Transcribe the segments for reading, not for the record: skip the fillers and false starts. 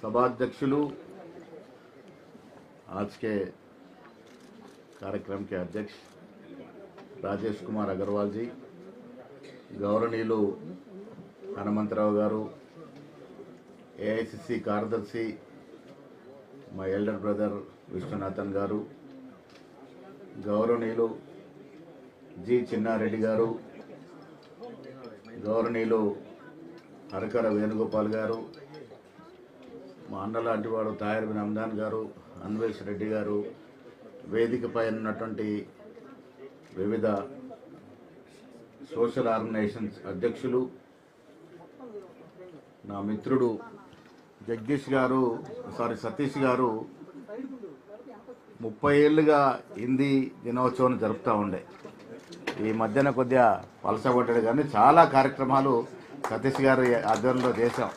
सभाध्यक्षुलु आज के कार्यक्रम के अध्यक्ष राजेश कुमार अग्रवाल जी, गौरवनीयुलु हनुमंतराव गारू, एआईसीसी कार्यदर्शी మా ఎల్డర్ బ్రదర్ విశ్వనాథన్ గారు, గౌరవనీయులు జి చిన్నారెడ్డి గారు, గౌరవనీయులు హరకర వేణుగోపాల్ గారు, మా అన్నలాంటి వాడు తాహిర్ బిన్ హమ్దాన్ గారు, అన్వేష్ రెడ్డి గారు, వేదికపై ఉన్నటువంటి వివిధ సోషల్ ఆర్గనైజేషన్స్ అధ్యక్షులు, నా మిత్రుడు సతీష్ గారు 30 ఏళ్ళుగా హిందీ దినోత్సవం జరుపుతూ ఉండే. ఈ మధ్యన కొద్దిగా పలసపడ్డాడు కానీ చాలా కార్యక్రమాలు సతీష్ గారి ఆధ్వర్యంలో చేశాం.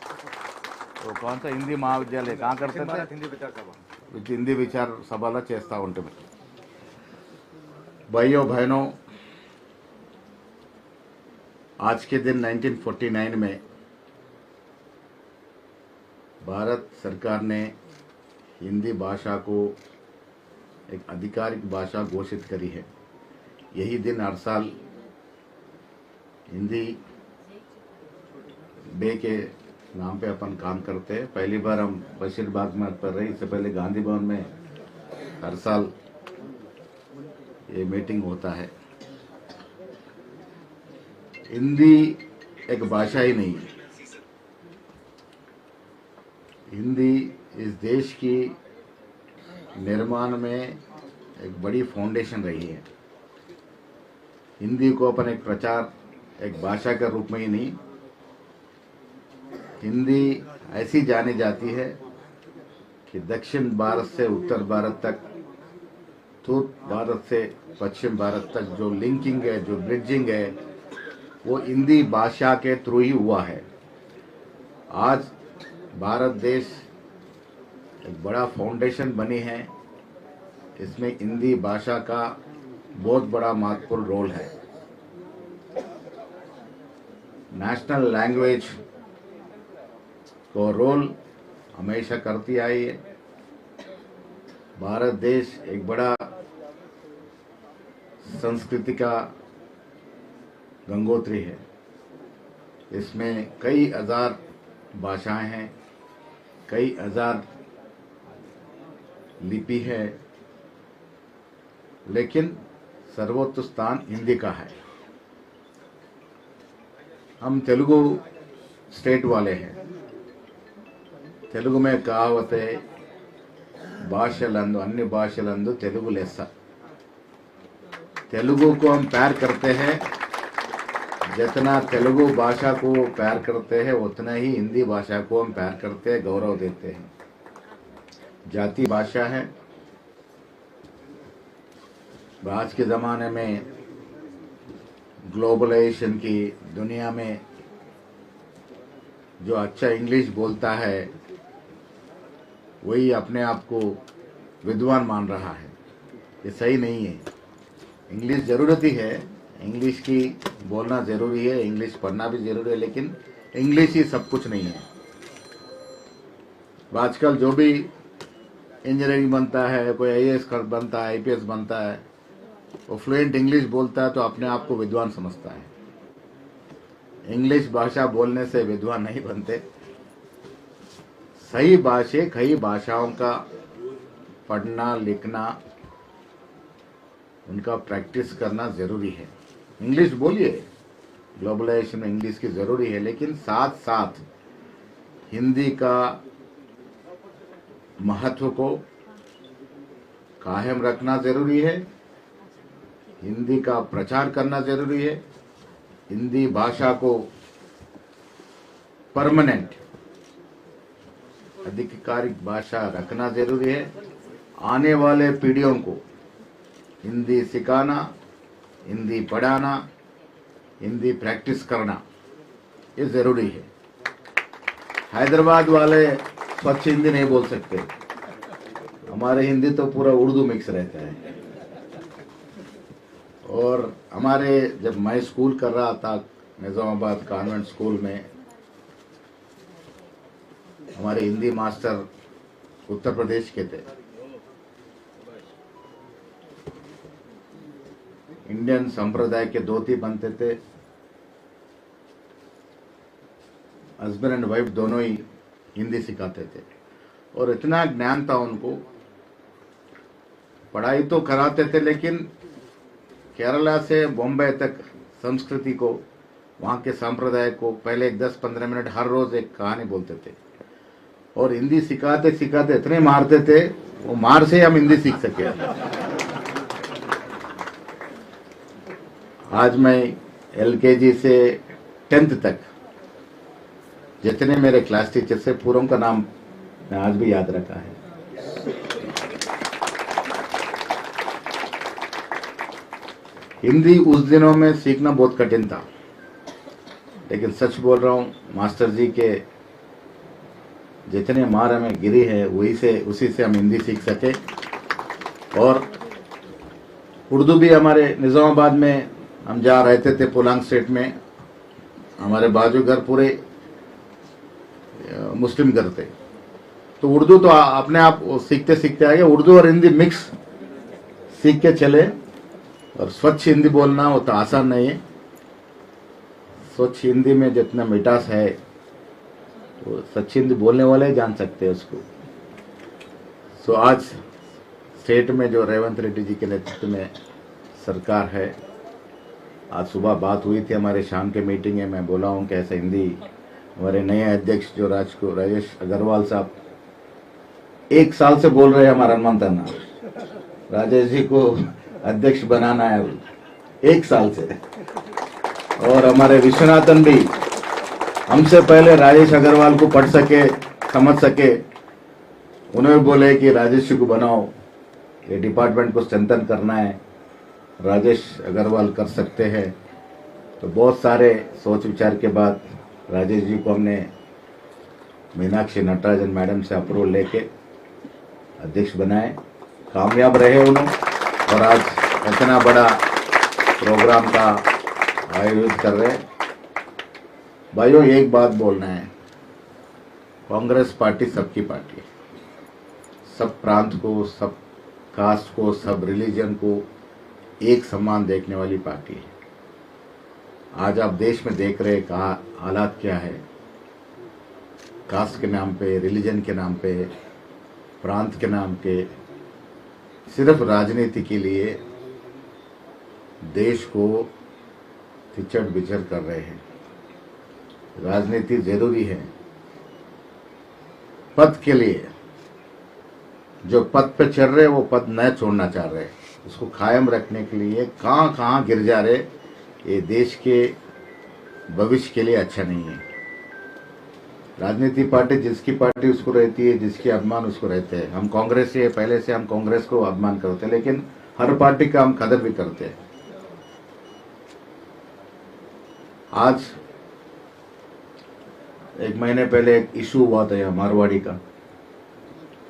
కొంత హిందీ महाविद्यालय कहाँ करते थे, हिंदी विचार सभा చేస్తూ ఉంటుంది. भाइयों बहनों, आज के दिन 1949 में भारत सरकार ने हिंदी भाषा को एक आधिकारिक भाषा घोषित करी है. यही दिन हर साल हिंदी डे के नाम पे अपन काम करते हैं. पहली बार हम बशीरबाग में कर रहे, इससे पहले गांधी भवन में हर साल ये मीटिंग होता है. हिंदी एक भाषा ही नहीं है. हिंदी इस देश की निर्माण में एक बड़ी फाउंडेशन रही है. हिंदी को अपन एक प्रचार, एक भाषा के रूप में ही नहीं, हिंदी ऐसी जानी जाती है कि दक्षिण भारत से उत्तर भारत तक, पूर्व भारत से पश्चिम भारत तक जो लिंकिंग है, जो ब्रिजिंग है, वो हिंदी भाषा के थ्रू ही हुआ है. आज भारत देश एक बड़ा फाउंडेशन बनी है. इसमें हिंदी भाषा का बहुत बड़ा महत्वपूर्ण रोल है. नेशनल लैंग्वेज को रोल हमेशा करती आई है. भारत देश एक बड़ा संस्कृति का गंगोत्री है. इसमें कई हजार भाषाएं हैं, कई हजार लिपि है, लेकिन सर्वोच्च स्थान हिंदी का है. हम तेलुगु स्टेट वाले हैं. तेलुगु में कहावत है, भाषलंदु अन्य भाषलंदु तेलुगु लेस्सा. तेलुगु को हम प्यार करते हैं. जितना तेलुगु भाषा को प्यार करते हैं उतना ही हिंदी भाषा को हम प्यार करते हैं, गौरव देते हैं. जाति भाषा है. आज के ज़माने में ग्लोबलाइजेशन की दुनिया में जो अच्छा इंग्लिश बोलता है वही अपने आप को विद्वान मान रहा है. ये सही नहीं है. इंग्लिश ज़रूरत ही है, इंग्लिश की बोलना ज़रूरी है, इंग्लिश पढ़ना भी ज़रूरी है, लेकिन इंग्लिश ही सब कुछ नहीं है. आजकल जो भी इंजीनियरिंग बनता है, कोई आईएएस बनता है, आईपीएस बनता है, वो फ्लुएंट इंग्लिश बोलता है तो अपने आप को विद्वान समझता है. इंग्लिश भाषा बोलने से विद्वान नहीं बनते. सही कई भाषाओं का पढ़ना लिखना, उनका प्रैक्टिस करना ज़रूरी है. इंग्लिश बोलिए, ग्लोबलाइजेशन में इंग्लिश की ज़रूरी है, लेकिन साथ साथ हिंदी का महत्व को कायम रखना ज़रूरी है. हिंदी का प्रचार करना ज़रूरी है. हिंदी भाषा को परमानेंट आधिकारिक भाषा रखना ज़रूरी है. आने वाले पीढ़ियों को हिंदी सिखाना, हिंदी पढ़ाना, हिंदी प्रैक्टिस करना ये ज़रूरी है. हैदराबाद वाले स्वच्छ हिंदी नहीं बोल सकते. हमारे हिंदी तो पूरा उर्दू मिक्स रहता है. और हमारे जब मैं स्कूल कर रहा था निज़ामाबाद कॉन्वेंट स्कूल में, हमारे हिंदी मास्टर उत्तर प्रदेश के थे। इंडियन संप्रदाय के धोती बनते थे, हस्बैंड एंड वाइफ दोनों ही हिंदी सिखाते थे और इतना ज्ञान था उनको। पढ़ाई तो कराते थे लेकिन केरला से बॉम्बे तक संस्कृति को, वहाँ के संप्रदाय को पहले 10-15 मिनट हर रोज एक कहानी बोलते थे और हिंदी सिखाते सिखाते इतने मारते थे, वो मार से हम हिंदी सीख सके। आज मैं LKG से 10th तक जितने मेरे क्लास टीचर से पूरों का नाम मैं आज भी याद रखा है। हिंदी उस दिनों में सीखना बहुत कठिन था, लेकिन सच बोल रहा हूँ, मास्टर जी के जितने मार हमें गिरी है उसी से हम हिंदी सीख सके। और उर्दू भी हमारे निजामाबाद में हम जहाँ रहते थे पुलांग स्टेट में, हमारे बाजू घर पूरे मुस्लिम घर थे, तो उर्दू तो अपने आप सीखते सीखते आ गए। उर्दू और हिंदी मिक्स सीख के चले। और स्वच्छ हिंदी बोलना वो तो आसान नहीं है। स्वच्छ हिंदी में जितना मिठास है वो सच्ची हिंदी बोलने वाले ही जान सकते हैं उसको। सो आज स्टेट में जो रेवंत रेड्डी जी के नेतृत्व में सरकार है, आज सुबह बात हुई थी हमारे शाम के मीटिंग में, मैं बोला हूँ कि ऐसा हिंदी हमारे नए अध्यक्ष जो राजेश अग्रवाल साहब 1 साल से बोल रहे हैं हमारा मंथन राजेश जी को अध्यक्ष बनाना है 1 साल से। और हमारे विश्वनाथन भी हमसे पहले राजेश अग्रवाल को पढ़ सके, समझ सके, उन्हें बोले कि राजेश जी को बनाओ, ये डिपार्टमेंट को स्ट्रेंथन करना है, राजेश अग्रवाल कर सकते हैं। तो बहुत सारे सोच विचार के बाद राजेश जी को हमने मीनाक्षी नटराजन मैडम से अप्रूवल लेके अध्यक्ष बनाए, कामयाब रहे उन्होंने और आज इतना बड़ा प्रोग्राम का आयोजित कर रहे हैं। भाइयों, एक बात बोलना है, कांग्रेस पार्टी सबकी पार्टी है, सब प्रांत को, सब कास्ट को, सब रिलीजन को एक समान देखने वाली पार्टी है। आज आप देश में देख रहे कहा हालात क्या है, कास्ट के नाम पे, रिलीजन के नाम पे, प्रांत के नाम पे सिर्फ राजनीति के लिए देश को तिचड़ बिचड़ कर रहे हैं। राजनीति जरूरी है पद के लिए, जो पद पे चढ़ रहे वो पद न छोड़ना चाह रहे, उसको कायम रखने के लिए कहाँ कहाँ गिर जा रहे, ये देश के भविष्य के लिए अच्छा नहीं है। राजनीति पार्टी जिसकी पार्टी उसको रहती है, जिसकी अभिमान उसको रहते हैं। हम कांग्रेस से पहले से हम कांग्रेस को अभिमान करते हैं, लेकिन हर पार्टी का हम कदर भी करते हैं। आज 1 महीने पहले एक इशू हुआ था यहाँ मारवाड़ी का,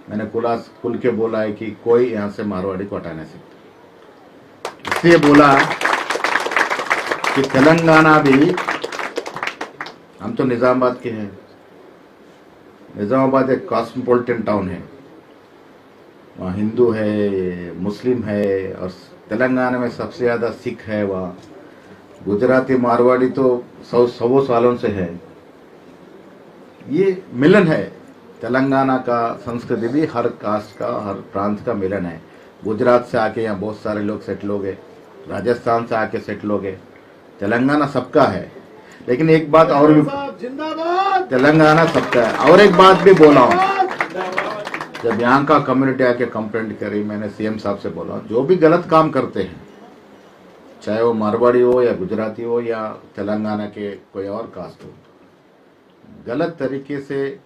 मैंने खुल के बोला है कि कोई यहाँ से मारवाड़ी को हटा नहीं सकता। इसलिए बोला कि तेलंगाना भी, हम तो निजामाबाद के हैं, निजामाबाद एक कॉस्मोपॉलिटन टाउन है, वहाँ हिंदू है, मुस्लिम है, और तेलंगाना में सबसे ज़्यादा सिख है, वहाँ गुजराती मारवाड़ी तो 100 सालों से है। ये मिलन है, तेलंगाना का संस्कृति भी हर कास्ट का, हर प्रांत का मिलन है। गुजरात से आके यहाँ बहुत सारे लोग सेटल हो गए, राजस्थान से आके सेटल हो गए, तेलंगाना सबका है। लेकिन एक बात और भी, तेलंगाना सबका है। और एक बात भी बोला हूँ, जब यहाँ का कम्युनिटी आके कंप्लेंट करी, मैंने CM साहब से बोला, जो भी गलत काम करते हैं, चाहे वो मारवाड़ी हो या गुजराती हो या तेलंगाना के कोई और कास्ट हो, गलत तरीके से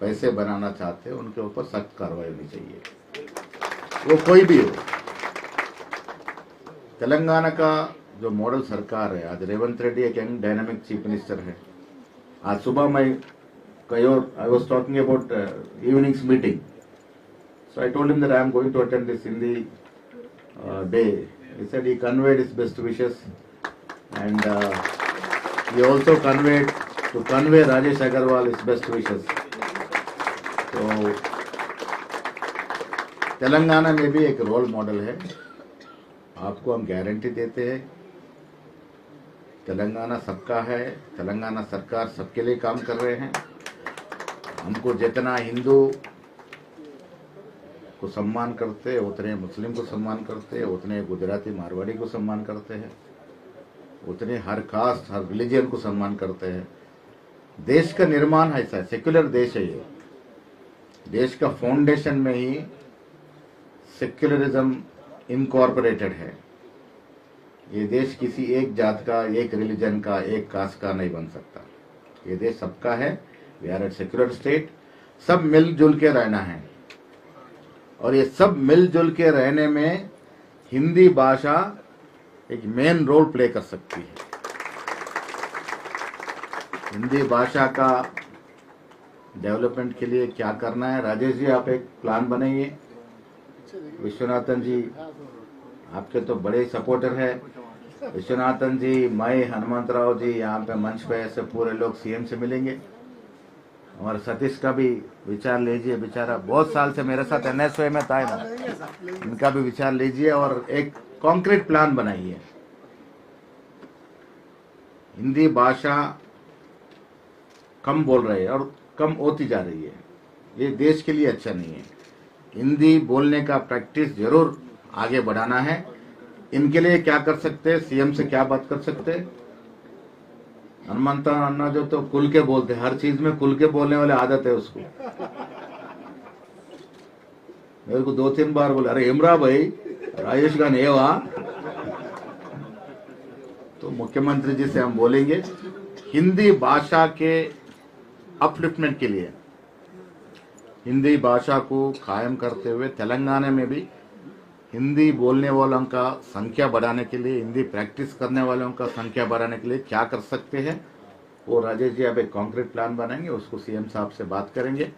पैसे बनाना चाहते हैं, उनके ऊपर सख्त कार्रवाई होनी चाहिए, वो कोई भी हो। तेलंगाना का जो मॉडल सरकार है, आज रेवंत रेड्डी एक यंग डायनामिक चीफ मिनिस्टर है। आज सुबह मैं कहीं और, I was talking about evening's meeting, so I told him that I am going to attend this in the day. He said he conveyed his best wishes, and he also convey Rajesh Agarwal his best wishes. तो तेलंगाना में भी एक role model है। आपको हम guarantee देते हैं, तेलंगाना सबका है, तेलंगाना सरकार सबके लिए काम कर रहे हैं। हमको जितना हिंदू को सम्मान करते हैं, उतने मुस्लिम को सम्मान करते हैं, उतने गुजराती मारवाड़ी को सम्मान करते हैं, उतने हर कास्ट हर रिलीजन को सम्मान करते हैं। देश का निर्माण ऐसा है, सेक्युलर देश है ये। देश का फाउंडेशन में ही सेक्युलरिज्म इनकॉर्पोरेटेड है। ये देश किसी एक जात का, एक रिलीजन का, एक कास्ट का नहीं बन सकता। ये देश सबका है। We are a secular state. सब मिलजुल के रहना है, और ये सब मिलजुल के रहने में हिंदी भाषा एक मेन रोल प्ले कर सकती है। हिंदी भाषा का डेवलपमेंट के लिए क्या करना है, राजेश जी आप एक प्लान बनाइए। विश्वनाथन जी आपके तो बड़े सपोर्टर है। विश्वनाथन जी, मैं, हनुमंतराव जी, यहाँ पे मंच पे ऐसे पूरे लोग सीएम से मिलेंगे। और सतीश का भी विचार लीजिए, बेचारा बहुत साल से मेरे साथ एनएसओ में था ना, इनका भी विचार लीजिए और एक कॉन्क्रीट प्लान बनाइए। हिंदी भाषा कम बोल रहे हैं और कम होती जा रही है, ये देश के लिए अच्छा नहीं है। हिंदी बोलने का प्रैक्टिस जरूर आगे बढ़ाना है। इनके लिए क्या कर सकते हैं, सीएम से क्या बात कर सकते हैं। हनुमंता अन्ना जो तो खुल के बोलते, हर चीज में खुल के बोलने वाले आदत है उसको। मेरे को 2-3 बार बोले, अरे इमरा भाई राजेश का नहीं हुआ। तो मुख्यमंत्री जी से हम बोलेंगे हिंदी भाषा के अपलिफ्टमेंट के लिए, हिंदी भाषा को कायम करते हुए तेलंगाना में भी हिंदी बोलने वालों का संख्या बढ़ाने के लिए, हिंदी प्रैक्टिस करने वालों का संख्या बढ़ाने के लिए क्या कर सकते हैं, वो राजेश जी अब एक कॉन्क्रीट प्लान बनाएंगे, उसको सीएम साहब से बात करेंगे।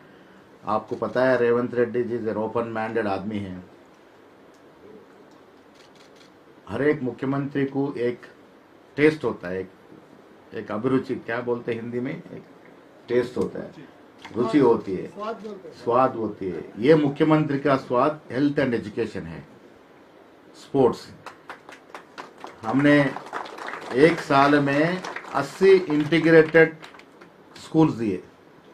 आपको पता है रेवंत रेड्डी जी ओपन माइंडेड आदमी हैं। हर एक मुख्यमंत्री को एक टेस्ट होता है, एक अभिरुचि, क्या बोलते हैं हिंदी में, एक टेस्ट होता है, रुचि होती है, स्वाद होती है। ये मुख्यमंत्री का स्वाद हेल्थ एंड एजुकेशन है, स्पोर्ट्स। हमने एक साल में 80 इंटीग्रेटेड स्कूल्स दिए।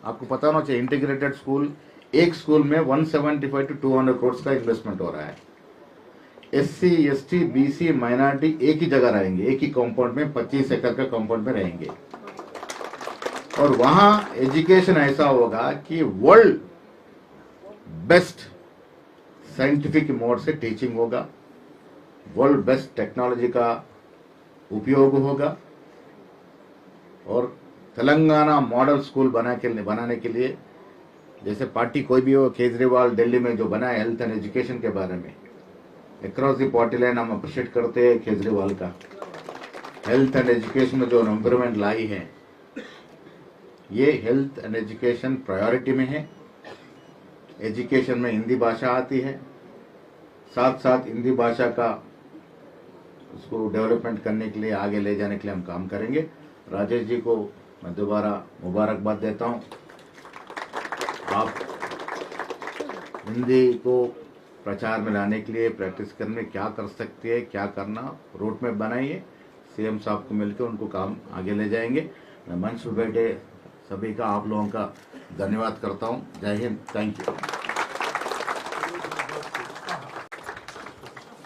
आपको पता होना चाहिए, इंटीग्रेटेड स्कूल, एक स्कूल में 175 to 200 करोड़ का इन्वेस्टमेंट हो रहा है। SC, ST, BC, माइनॉरिटी एक ही जगह रहेंगे, एक ही कंपाउंड में, 25 एकड़ का कंपाउंड में रहेंगे। और वहां एजुकेशन ऐसा होगा कि वर्ल्ड बेस्ट साइंटिफिक मोड से टीचिंग होगा, वर्ल्ड बेस्ट टेक्नोलॉजी का उपयोग होगा। और तेलंगाना मॉडल स्कूल बनाने के लिए, जैसे पार्टी कोई भी हो, केजरीवाल दिल्ली में जो बना है हेल्थ एंड एजुकेशन के बारे में, अक्रॉस द पार्टी लाइन हम अप्रिशिएट करते हैं केजरीवाल का। हेल्थ एंड एजुकेशन में जो इम्प्रूवमेंट लाई है, ये हेल्थ एंड एजुकेशन प्रायोरिटी में है। एजुकेशन में हिंदी भाषा आती है, साथ साथ हिंदी भाषा का उसको डेवलपमेंट करने के लिए, आगे ले जाने के लिए हम काम करेंगे। राजेश जी को मैं दोबारा मुबारकबाद देता हूँ। आप हिंदी को प्रचार में लाने के लिए, प्रैक्टिस करने में क्या कर सकते हैं, क्या करना, रोड मैप बनाइए। सीएम साहब को मिलकर उनको काम आगे ले जाएंगे। मैं मंच पर बैठे सभी का, आप लोगों का धन्यवाद करता हूँ। जय हिंद, थैंक यू।